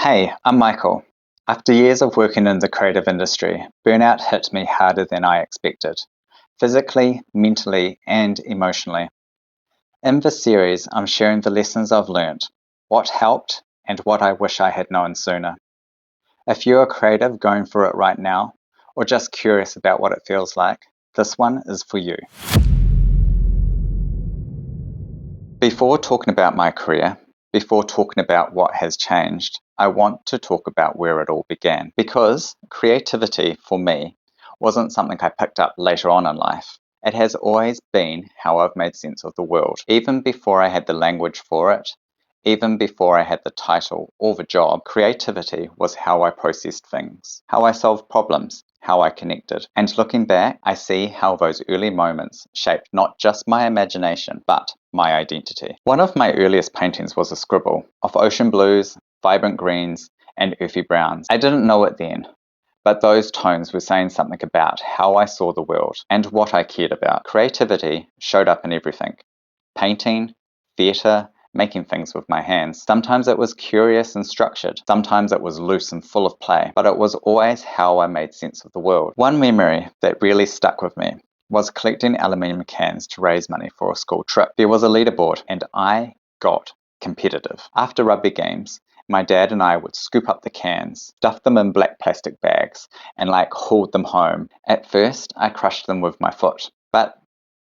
Hey, I'm Michael. After years of working in the creative industry, burnout hit me harder than I expected, physically, mentally, and emotionally. In this series, I'm sharing the lessons I've learned, what helped, and what I wish I had known sooner. If you're a creative going through it right now, or just curious about what it feels like, this one is for you. Before talking about my career, before talking about what has changed, I want to talk about where it all began. Because creativity, for me, wasn't something I picked up later on in life. It has always been how I've made sense of the world. Even before I had the language for it, even before I had the title or the job, creativity was how I processed things, how I solved problems, how I connected. And looking back, I see how those early moments shaped not just my imagination, but my identity. One of my earliest paintings was a scribble of ocean blues, vibrant greens, and earthy browns. I didn't know it then, but those tones were saying something about how I saw the world and what I cared about. Creativity showed up in everything: painting, theatre, making things with my hands. Sometimes it was curious and structured. Sometimes it was loose and full of play. But it was always how I made sense of the world. One memory that really stuck with me was collecting aluminium cans to raise money for a school trip. There was a leaderboard and I got competitive. After rugby games, my dad and I would scoop up the cans, stuff them in black plastic bags, and hauled them home. At first, I crushed them with my foot, but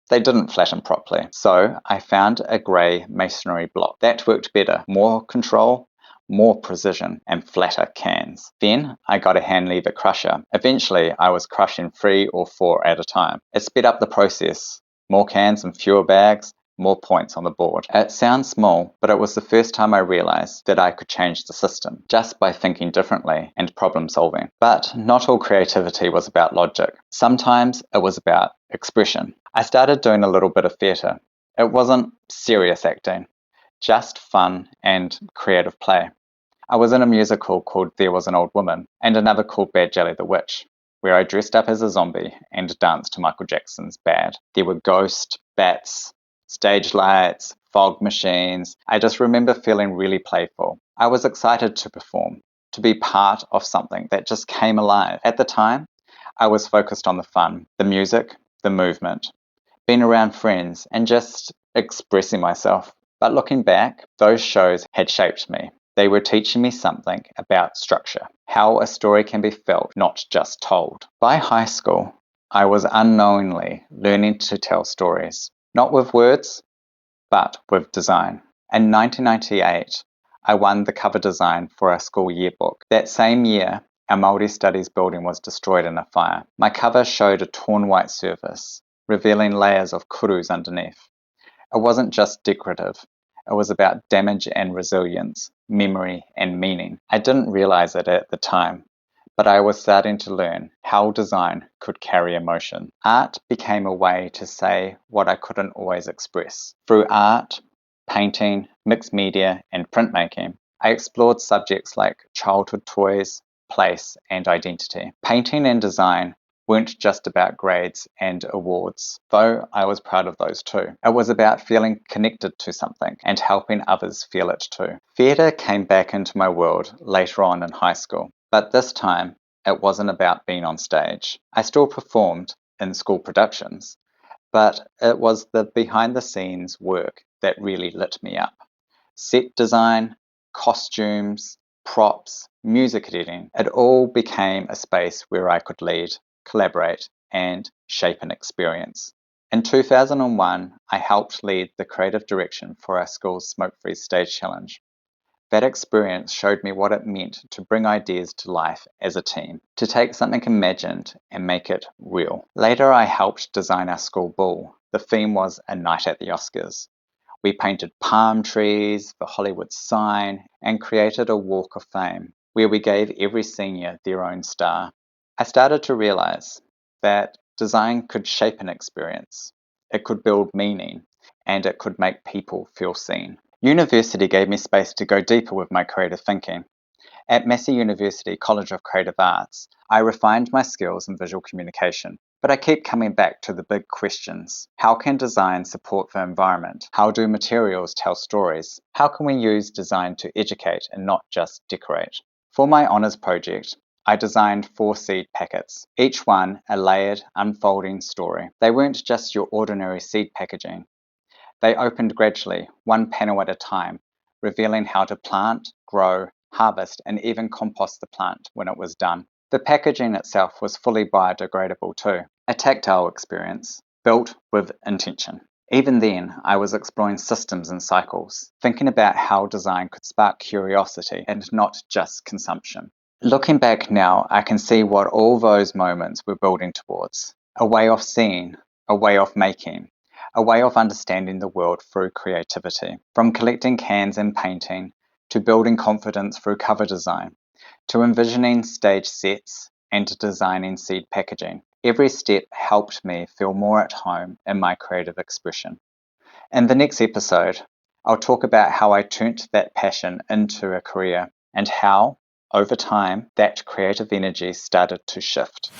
they didn't flatten properly. So I found a grey masonry block. That worked better. More control, more precision, and flatter cans. Then I got a hand lever crusher. Eventually, I was crushing 3 or 4 at a time. It sped up the process. More cans and fewer bags, more points on the board. It sounds small, but it was the first time I realized that I could change the system just by thinking differently and problem solving. But not all creativity was about logic. Sometimes it was about expression. I started doing a little bit of theatre. It wasn't serious acting, just fun and creative play. I was in a musical called There Was an Old Woman and another called Bad Jelly the Witch, where I dressed up as a zombie and danced to Michael Jackson's Bad. There were ghosts, bats, stage lights, fog machines. I just remember feeling really playful. I was excited to perform, to be part of something that just came alive. At the time, I was focused on the fun, the music, the movement, being around friends, and just expressing myself. But looking back, those shows had shaped me. They were teaching me something about structure, how a story can be felt, not just told. By high school, I was unknowingly learning to tell stories, not with words, but with design. In 1998, I won the cover design for our school yearbook. That same year, our Māori Studies building was destroyed in a fire. My cover showed a torn white surface, revealing layers of kurus underneath. It wasn't just decorative. It was about damage and resilience, memory and meaning. I didn't realize it at the time, but I was starting to learn how design could carry emotion. Art became a way to say what I couldn't always express. Through art, painting, mixed media, and printmaking, I explored subjects like childhood toys, place, and identity. Painting and design weren't just about grades and awards, though I was proud of those too. It was about feeling connected to something and helping others feel it too. Theatre came back into my world later on in high school, but this time it wasn't about being on stage. I still performed in school productions, but it was the behind the scenes work that really lit me up. Set design, costumes, props, music editing, it all became a space where I could lead, collaborate, and shape an experience. In 2001, I helped lead the creative direction for our school's Smoke-Free Stage Challenge. That experience showed me what it meant to bring ideas to life as a team, to take something imagined and make it real. Later, I helped design our school ball. The theme was A Night at the Oscars. We painted palm trees, the Hollywood sign, and created a walk of fame, where we gave every senior their own star. I started to realize that design could shape an experience, it could build meaning, and it could make people feel seen. University gave me space to go deeper with my creative thinking. At Massey University College of Creative Arts, I refined my skills in visual communication. But I keep coming back to the big questions. How can design support the environment? How do materials tell stories? How can we use design to educate and not just decorate? For my honours project, I designed 4 seed packets, each one a layered, unfolding story. They weren't just your ordinary seed packaging. They opened gradually, one panel at a time, revealing how to plant, grow, harvest, and even compost the plant when it was done. The packaging itself was fully biodegradable too, a tactile experience, built with intention. Even then, I was exploring systems and cycles, thinking about how design could spark curiosity and not just consumption. Looking back now, I can see what all those moments were building towards. A way of seeing, a way of making, a way of understanding the world through creativity. From collecting cans and painting, to building confidence through cover design, to envisioning stage sets and to designing seed packaging. Every step helped me feel more at home in my creative expression. In the next episode, I'll talk about how I turned that passion into a career and how, over time, that creative energy started to shift.